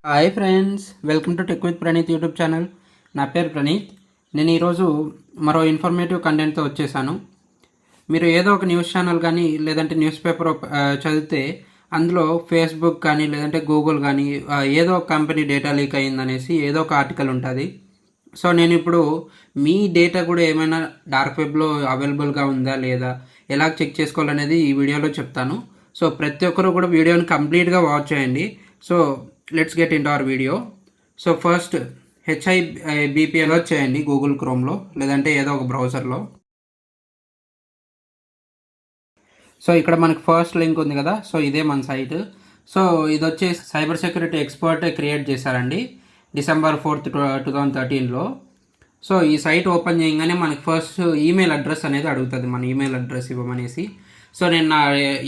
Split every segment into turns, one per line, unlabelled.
Hi friends, welcome to tech with Praneeth YouTube channel. నా పేరు ప్రణీత్. నేను ఈరోజు మరో ఇన్ఫర్మేటివ్ కంటెంట్తో వచ్చేసాను. మీరు ఏదో ఒక న్యూస్ ఛానల్ కానీ లేదంటే న్యూస్ పేపర్ చదివితే అందులో ఫేస్బుక్ కానీ లేదంటే గూగుల్ కానీ ఏదో ఒక కంపెనీ డేటా లీక్ అయిందనేసి ఏదో ఒక ఆర్టికల్ ఉంటుంది. సో నేను ఇప్పుడు మీ డేటా కూడా ఏమైనా డార్క్ వెబ్లో అవైలబుల్గా ఉందా లేదా, ఎలా చెక్ చేసుకోవాలనేది ఈ వీడియోలో చెప్తాను. సో ప్రతి ఒక్కరు కూడా వీడియోని కంప్లీట్గా వాచ్ చేయండి. So let's get in to our video. So first HIBPL చేయండి గూగుల్ క్రోమ్లో లేదంటే ఏదో ఒక బ్రౌజర్లో. సో ఇక్కడ మనకి ఫస్ట్ లింక్ ఉంది కదా, సో ఇదే మన సైట్. సో ఇది వచ్చేసి సైబర్ సెక్యూరిటీ ఎక్స్పర్ట్ క్రియేట్ చేశారండి December 4th, 2013లో. సో ఈ సైట్ ఓపెన్ చేయగానే మనకి ఫస్ట్ ఈమెయిల్ అడ్రస్ అనేది అడుగుతుంది, మన ఈమెయిల్ అడ్రస్ ఇవ్వమనేసి. సో నేను నా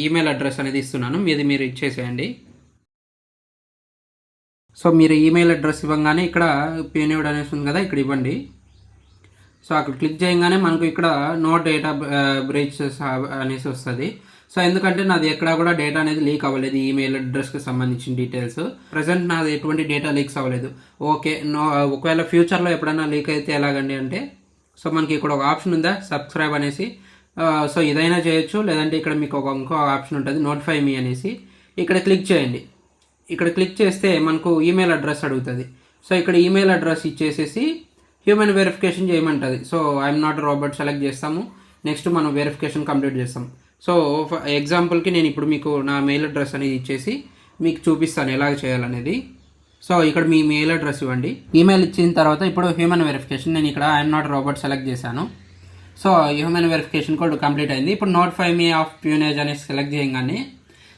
ఈమెయిల్ అడ్రస్ అనేది ఇస్తున్నాను, మీరు ఇచ్చేసేయండి. సో మీరు ఈమెయిల్ అడ్రస్ ఇవ్వగానే ఇక్కడ పేనివుడ్ అనేసి ఉంది కదా, ఇక్కడ ఇవ్వండి. సో అక్కడ క్లిక్ చేయగానే మనకు ఇక్కడ నో డేటా బ్రీచెస్ అనేసి వస్తుంది. సో ఎందుకంటే నాది ఎక్కడా కూడా డేటా అనేది లీక్ అవ్వలేదు, ఈమెయిల్ అడ్రస్కి సంబంధించిన డీటెయిల్స్. ప్రజెంట్ నాది ఎటువంటి డేటా లీక్స్ అవ్వలేదు. ఓకే, ఒకవేళ ఫ్యూచర్లో ఎప్పుడైనా లీక్ అయితే ఎలాగండి అంటే, సో మనకి ఇక్కడ ఒక ఆప్షన్ ఉందా సబ్స్క్రైబ్ అనేసి. సో ఇదైనా చేయొచ్చు, లేదంటే ఇక్కడ మీకు ఇంకో ఆప్షన్ ఉంటుంది నోటిఫై మీ అనేసి. ఇక్కడ క్లిక్ చేయండి. ఇక్కడ క్లిక్ చేస్తే మనకు ఈమెయిల్ అడ్రస్ అడుగుతుంది. సో ఇక్కడ ఈమెయిల్ అడ్రస్ ఇచ్చేసేసి హ్యూమన్ వెరిఫికేషన్ చేయమంటుంది. So I'm not robot select చేస్తాము. నెక్స్ట్ మనం వెరిఫికేషన్ కంప్లీట్ చేస్తాం. సో ఎగ్జాంపుల్కి నేను ఇప్పుడు మీకు నా మెయిల్ అడ్రస్ అనేది ఇచ్చేసి మీకు చూపిస్తాను ఎలాగ చేయాలనేది. సో ఇక్కడ మీ మెయిల్ అడ్రస్ ఇవ్వండి. ఈమెయిల్ ఇచ్చిన తర్వాత ఇప్పుడు హ్యూమన్ వెరిఫికేషన్, నేను ఇక్కడ ఐఎమ్ నాట్ రోబోట్ సెలెక్ట్ చేశాను. సో హ్యూమన్ వెరిఫికేషన్ కూడా కంప్లీట్ అయింది. ఇప్పుడు నోటిఫై మీ ఆఫ్ ప్యూనేజ్ అనేసి సెలెక్ట్ చేయగానే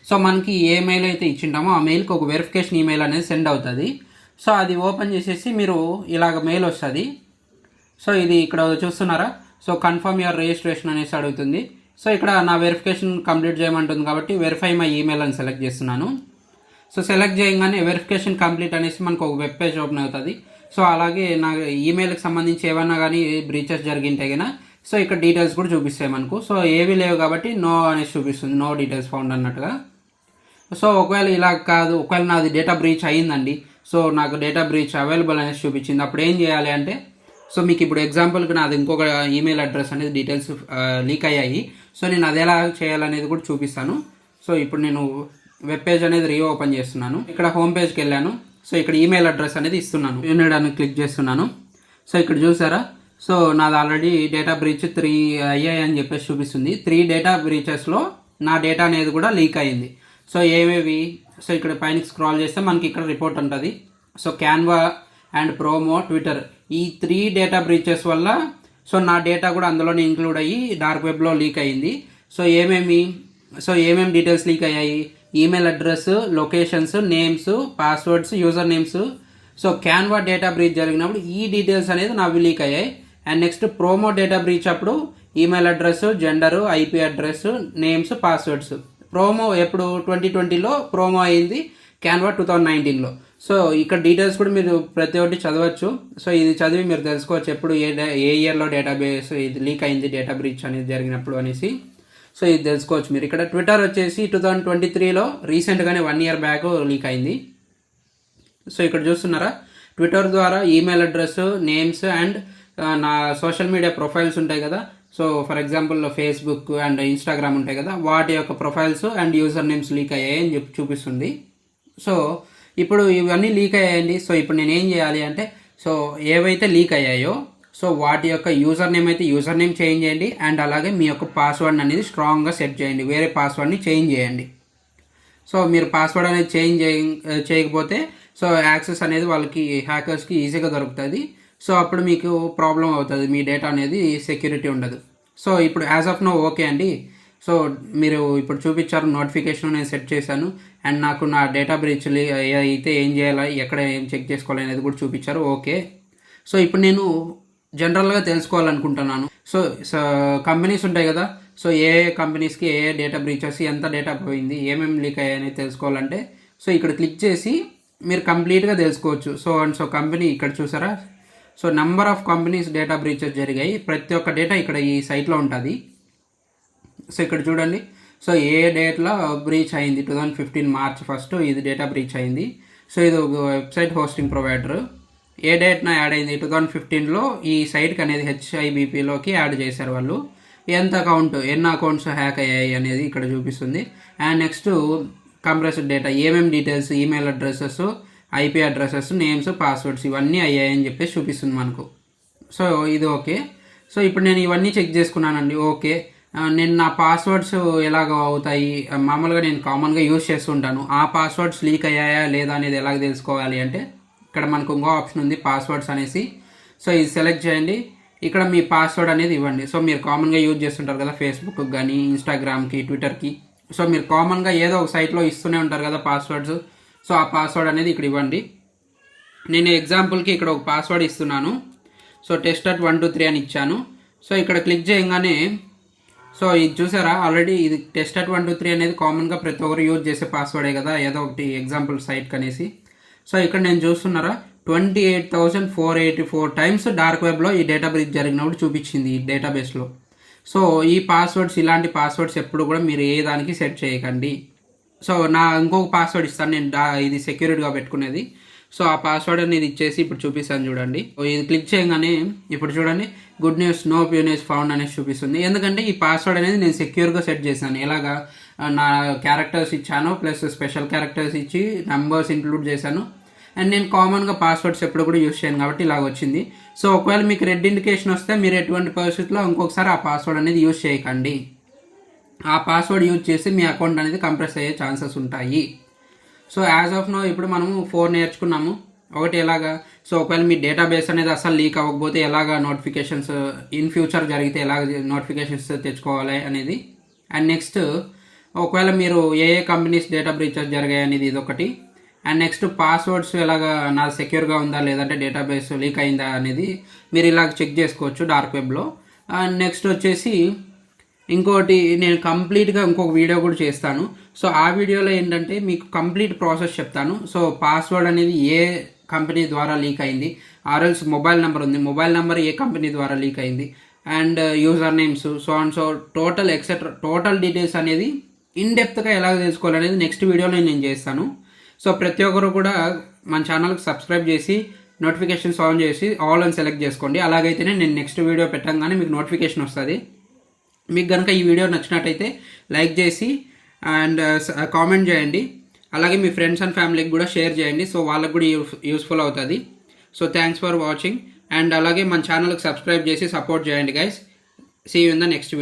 సో మనకి ఏ మెయిల్ అయితే ఇచ్చింటామో ఆ మెయిల్కి ఒక వెరిఫికేషన్ ఈమెయిల్ అనేది సెండ్ అవుతుంది. సో అది ఓపెన్ చేసేసి మీరు ఇలాగ మెయిల్ వస్తుంది. సో ఇది ఇక్కడ చూస్తున్నారా, సో కన్ఫర్మ్ యువర్ రిజిస్ట్రేషన్ అనేసి అడుగుతుంది. సో ఇక్కడ నా వెరిఫికేషన్ కంప్లీట్ చేయమంటుంది కాబట్టి వెరిఫై మై ఈమెయిల్ అని సెలెక్ట్ చేస్తున్నాను. సో సెలెక్ట్ చేయగానే వెరిఫికేషన్ కంప్లీట్ అనేసి మనకు ఒక వెబ్ పేజ్ ఓపెన్ అవుతుంది. సో అలాగే నా ఈమెయిల్కి సంబంధించి ఏమన్నా కానీ బ్రీచెస్ జరిగింటే కన్నా సో ఇక్కడ డీటెయిల్స్ కూడా చూపిస్తాయి మనకు. సో ఏవి లేవు కాబట్టి నో అనేసి చూపిస్తుంది, నో డీటెయిల్స్ ఫౌండ్ అన్నట్టుగా. సో ఒకవేళ ఇలా కాదు, ఒకవేళ నాది డేటా బ్రీచ్ అయ్యిందండి, సో నాకు డేటా బ్రీచ్ అవైలబుల్ అనేసి చూపించింది, అప్పుడు ఏం చేయాలి అంటే, సో మీకు ఇప్పుడు ఎగ్జాంపుల్కి నాది ఇంకొక ఈమెయిల్ అడ్రస్ అనేది డీటెయిల్స్ లీక్ అయ్యాయి. సో నేను అది ఎలా చేయాలనేది కూడా చూపిస్తాను. సో ఇప్పుడు నేను వెబ్ పేజ్ అనేది రీఓపెన్ చేస్తున్నాను. ఇక్కడ హోమ్ పేజ్కి వెళ్ళాను. సో ఇక్కడ ఈమెయిల్ అడ్రస్ అనేది ఇస్తున్నాను, యూనిట్ అని క్లిక్ చేస్తున్నాను. సో ఇక్కడ చూసారా, సో నాది ఆల్రెడీ డేటా బ్రీచ్ 3 అయ్యాయి అని చెప్పేసి చూపిస్తుంది. 3 డేటా బ్రీచెస్లో నా డేటా అనేది కూడా లీక్ అయింది. సో ఏమేవి, సో ఇక్కడ పైన స్క్రాల్ చేస్తే మనకి ఇక్కడ రిపోర్ట్ ఉంటుంది. So Canva and promo, Twitter, ఈ 3 డేటా బ్రీచెస్ వల్ల సో నా డేటా కూడా అందులోనే ఇంక్లూడ్ అయ్యి డార్క్ వెబ్లో లీక్ అయ్యింది. సో ఏమేమి డీటెయిల్స్ లీక్ అయ్యాయి, email address, locations, names, passwords, user names. So Canva data breach జరిగినప్పుడు ఈ డీటెయిల్స్ అనేది నావి లీక్ అయ్యాయి. And next Promo data breach అప్పుడు email address, gender, IP address, names, passwords. Promo ఎప్పుడు 2020లో ప్రోమో అయింది, క్యాన్వా 2019లో. సో ఇక్కడ డీటెయిల్స్ కూడా మీరు ప్రతి ఒక్కటి చదవచ్చు. సో ఇది చదివి మీరు తెలుసుకోవచ్చు ఎప్పుడు ఏ ఇయర్లో డేటాబేస్ ఇది లీక్ అయింది, డేటా బ్రీచ్ అనేది జరిగినప్పుడు అనేసి. సో ఇది తెలుసుకోవచ్చు మీరు. ఇక్కడ ట్విట్టర్ వచ్చేసి 2023లో రీసెంట్గానే 1 year బ్యాక్ లీక్ అయింది. సో ఇక్కడ చూస్తున్నారా, ట్విట్టర్ ద్వారా ఈమెయిల్ అడ్రస్, నేమ్స్ అండ్ నా సోషల్ మీడియా ప్రొఫైల్స్ ఉంటాయి కదా, so for example Facebook and Instagram ఉంటాయి కదా, వాటి యొక్క profiles and user names leak అయ్యాయి అని చెప్పి చూపిస్తుంది. సో ఇప్పుడు ఇవన్నీ లీక్ అయ్యాయండి. సో ఇప్పుడు నేను ఏం చేయాలి అంటే, సో ఏవైతే లీక్ అయ్యాయో సో వాటి యొక్క యూజర్ నేమ్ అయితే యూజర్ నేమ్ చేంజ్ చేయండి. అండ్ అలాగే మీ యొక్క పాస్వర్డ్ అనేది స్ట్రాంగ్గా సెట్ చేయండి, వేరే పాస్వర్డ్ని చేంజ్ చేయండి. సో మీరు పాస్వర్డ్ అనేది చేంజ్ చేయకపోతే సో యాక్సెస్ అనేది వాళ్ళకి హ్యాకర్స్కి ఈజీగా దొరుకుతుంది. సో అప్పుడు మీకు ప్రాబ్లం అవుతుంది, మీ డేటా అనేది సెక్యూరిటీ ఉండదు. సో ఇప్పుడు యాజ్ ఆఫ్ నో ఓకే అండి. సో మీరు ఇప్పుడు చూపించారు నోటిఫికేషన్ నేను సెట్ చేశాను. అండ్ నాకు నా డేటా బ్రీచ్ అయితే ఏం చేయాలి, ఎక్కడ ఏం చెక్ చేసుకోవాలి అనేది కూడా చూపించారు. ఓకే. సో ఇప్పుడు నేను జనరల్గా తెలుసుకోవాలనుకుంటున్నాను. సో కంపెనీస్ ఉంటాయి కదా, సో ఏ కంపెనీస్కి ఏ డేటా బ్రీచెస్, ఎంత డేటా పోయింది, ఏమేమి లీక్ అయ్యాయని తెలుసుకోవాలంటే సో ఇక్కడ క్లిక్ చేసి మీరు కంప్లీట్గా తెలుసుకోవచ్చు. సో కంపెనీ ఇక్కడ చూసారా, so number of companies data breaches జరిగాయి, ప్రతి ఒక్క డేటా ఇక్కడ ఈ సైట్లో ఉంటుంది. సో ఇక్కడ చూడండి, సో ఏ డేట్లో బ్రీచ్ అయింది, 2015 March 1 ఇది డేటా బ్రీచ్ అయింది. సో ఇది ఒక వెబ్సైట్ హోస్టింగ్ ప్రొవైడర్. ఏ డేట్న యాడ్ అయింది 2015లో ఈ సైట్కి అనేది HIBPలోకి యాడ్ చేశారు వాళ్ళు. ఎన్ని అకౌంట్స్ హ్యాక్ అయ్యాయి అనేది ఇక్కడ చూపిస్తుంది. అండ్ నెక్స్ట్ కంప్రెస్డ్ డేటా, ఏమేమి details, email addresses, IP addresses, names, passwords ఇవన్నీ అయ్యాయని చెప్పేసి చూపిస్తుంది మనకు. సో ఇది ఓకే. సో ఇప్పుడు నేను ఇవన్నీ చెక్ చేసుకున్నానండి. ఓకే, నేను నా పాస్వర్డ్స్ ఎలాగ అవుతాయి, మామూలుగా నేను కామన్గా యూజ్ చేస్తుంటాను. ఆ పాస్వర్డ్స్ లీక్ అయ్యాయా లేదా అనేది ఎలాగ తెలుసుకోవాలి అంటే ఇక్కడ మనకు ఇంకో ఆప్షన్ ఉంది, పాస్వర్డ్స్ అనేసి. సో ఇది సెలెక్ట్ చేయండి. ఇక్కడ మీ పాస్వర్డ్ అనేది ఇవ్వండి. సో మీరు కామన్గా యూజ్ చేస్తుంటారు కదా ఫేస్బుక్కి కానీ, ఇన్స్టాగ్రామ్కి, ట్విట్టర్కి. సో మీరు కామన్గా ఏదో ఒక సైట్లో ఇస్తూనే ఉంటారు కదా పాస్వర్డ్స్. సో ఆ పాస్వర్డ్ అనేది ఇక్కడ ఇవ్వండి. నేను ఎగ్జాంపుల్కి ఇక్కడ ఒక పాస్వర్డ్ ఇస్తున్నాను. సో test@123 అని ఇచ్చాను. సో ఇక్కడ క్లిక్ చేయగానే సో ఇది చూసారా, ఆల్రెడీ ఇది test@123 అనేది కామన్గా ప్రతి ఒక్కరు యూజ్ చేసే పాస్వర్డే కదా ఏదో ఒకటి ఎగ్జాంపుల్ సైట్కి అనేసి. సో ఇక్కడ నేను చూస్తున్నారా 28,484 టైమ్స్ డార్క్ వెబ్లో ఈ డేటా బ్రీచ్ జరిగినప్పుడు చూపించింది ఈ డేటాబేస్లో. సో ఈ పాస్వర్డ్స్, ఇలాంటి పాస్వర్డ్స్ ఎప్పుడు కూడా మీరు ఏ దానికి సెట్ చేయకండి. సో నా ఇంకొక పాస్వర్డ్ ఇస్తాను నేను, ఇది సెక్యూరిటీగా పెట్టుకునేది. సో ఆ పాస్వర్డ్ అనేది ఇచ్చేసి ఇప్పుడు చూపిస్తాను చూడండి. ఇది క్లిక్ చేయగానే ఇప్పుడు చూడండి గుడ్ న్యూస్, నో ప్యూనేజ్ ఫౌండ్ అనేసి చూపిస్తుంది. ఎందుకంటే ఈ పాస్వర్డ్ అనేది నేను సెక్యూర్గా సెట్ చేశాను. ఎలాగా నా క్యారెక్టర్స్ ఇచ్చాను, ప్లస్ స్పెషల్ క్యారెక్టర్స్ ఇచ్చి నెంబర్స్ ఇంక్లూడ్ చేశాను. అండ్ నేను కామన్గా పాస్వర్డ్స్ ఎప్పుడు కూడా యూజ్ చేయను కాబట్టి ఇలాగ వచ్చింది. సో ఒకవేళ మీకు రెడ్ ఇండికేషన్ వస్తే మీరు ఎటువంటి పరిస్థితుల్లో ఇంకొకసారి ఆ పాస్వర్డ్ అనేది యూజ్ చేయకండి. ఆ పాస్వర్డ్ యూజ్ చేసి మీ అకౌంట్ అనేది కంప్రెస్ అయ్యే ఛాన్సెస్ ఉంటాయి. సో యాజ్ ఆఫ్ నో ఇప్పుడు మనము 4 నేర్చుకున్నాము. ఒకటి ఎలాగా, సో ఒకవేళ మీ డేటాబేస్ అనేది అసలు లీక్ అవ్వకపోతే ఎలాగా నోటిఫికేషన్స్ ఇన్ ఫ్యూచర్ జరిగితే ఎలాగ నోటిఫికేషన్స్ తెచ్చుకోవాలి అనేది. అండ్ నెక్స్ట్ ఒకవేళ మీరు ఏ కంపెనీస్ డేటా బ్రీచెస్ జరిగాయి అనేది ఇదొకటి. అండ్ నెక్స్ట్ పాస్వర్డ్స్ ఎలాగా నా సెక్యూర్గా ఉందా లేదంటే డేటాబేస్ లీక్ అయిందా అనేది మీరు ఇలాగ చెక్ చేసుకోవచ్చు డార్క్ వెబ్లో. అండ్ నెక్స్ట్ వచ్చేసి ఇంకోటి నేను కంప్లీట్గా ఇంకొక వీడియో కూడా చేస్తాను. సో ఆ వీడియోలో ఏంటంటే మీకు కంప్లీట్ ప్రాసెస్ చెప్తాను. సో పాస్వర్డ్ అనేది ఏ కంపెనీ ద్వారా లీక్ అయింది, ఆర్ఎల్స్ మొబైల్ నెంబర్ ఉంది, మొబైల్ నెంబర్ ఏ కంపెనీ ద్వారా లీక్ అయింది, and user names, so and so total etcetera total details అనేది ఇన్ డెప్త్గా ఎలా తెలుసుకోవాలనేది నెక్స్ట్ వీడియోలో నేను చేస్తాను. సో ప్రతి ఒక్కరు కూడా మన ఛానల్కి సబ్స్క్రైబ్ చేసి నోటిఫికేషన్స్ ఆన్ చేసి ఆల్ అని సెలెక్ట్ చేసుకోండి. అలాగైతేనే నేను నెక్స్ట్ వీడియో పెట్టగానే మీకు నోటిఫికేషన్ వస్తుంది. మీకు కనుక ఈ వీడియో నచ్చినట్టయితే లైక్ చేసి అండ్ కామెంట్ చేయండి. అలాగే మీ ఫ్రెండ్స్ అండ్ ఫ్యామిలీకి కూడా షేర్ చేయండి. సో వాళ్ళకు కూడా యూస్ఫుల్ అవుతుంది. So thanks for watching. And అలాగే మన ఛానల్కి సబ్స్క్రైబ్ చేసి సపోర్ట్ చేయండి guys. See you in the next video.